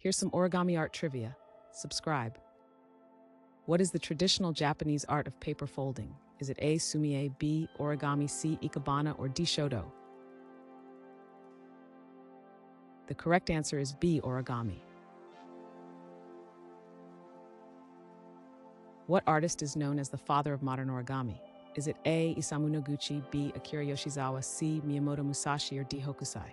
Here's some origami art trivia. Subscribe. What is the traditional Japanese art of paper folding? Is it A. Sumie, B. Origami, C. Ikebana, or D. Shodo? The correct answer is B. Origami. What artist is known as the father of modern origami? Is it A. Isamu Noguchi, B. Akira Yoshizawa, C. Miyamoto Musashi, or D. Hokusai?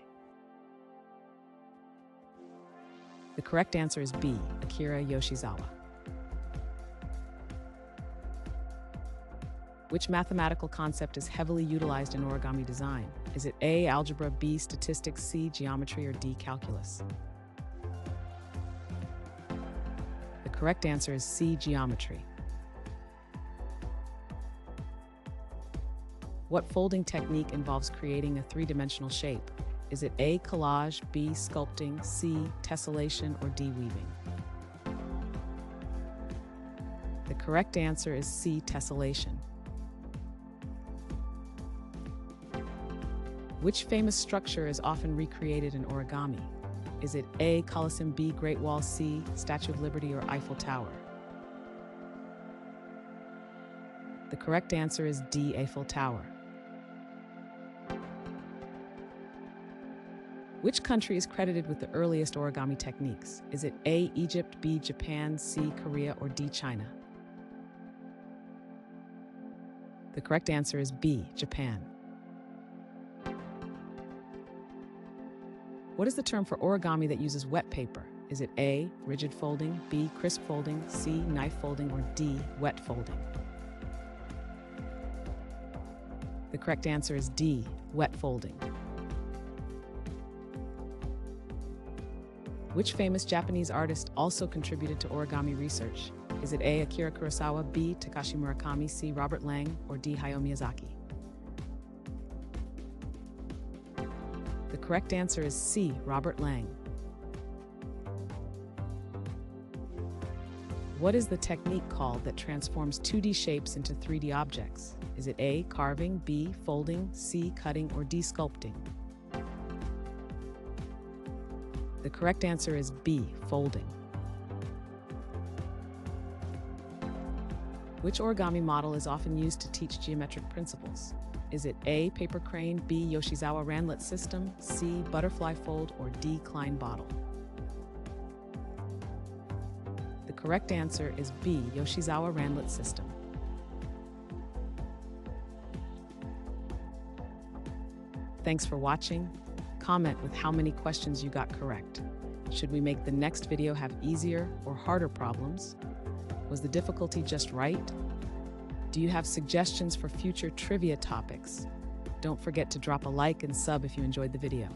The correct answer is B. Akira Yoshizawa. Which mathematical concept is heavily utilized in origami design? Is it A. Algebra, B. Statistics, C. Geometry, or D. Calculus? The correct answer is C. Geometry. What folding technique involves creating a three-dimensional shape? Is it A. Collage, B. Sculpting, C. Tessellation, or D. Weaving? The correct answer is C. Tessellation. Which famous structure is often recreated in origami? Is it A. Colosseum, B. Great Wall, C. Statue of Liberty, or Eiffel Tower? The correct answer is D. Eiffel Tower. Which country is credited with the earliest origami techniques? Is it A. Egypt, B. Japan, C. Korea, or D. China? The correct answer is B. Japan. What is the term for origami that uses wet paper? Is it A. rigid folding, B. crisp folding, C. knife folding, or D. wet folding? The correct answer is D. wet folding. Which famous Japanese artist also contributed to origami research? Is it A. Akira Kurosawa, B. Takashi Murakami, C. Robert Lang, or D. Hayao Miyazaki? The correct answer is C. Robert Lang. What is the technique called that transforms 2D shapes into 3D objects? Is it A. carving, B. folding, C. cutting, or D. sculpting? The correct answer is B. folding. Which origami model is often used to teach geometric principles? Is it A. paper crane, B. Yoshizawa Ranlet system, C. butterfly fold, or D. Klein bottle? The correct answer is B. Yoshizawa Ranlet system. Thanks for watching. Comment with how many questions you got correct. Should we make the next video have easier or harder problems? Was the difficulty just right? Do you have suggestions for future trivia topics? Don't forget to drop a like and sub if you enjoyed the video.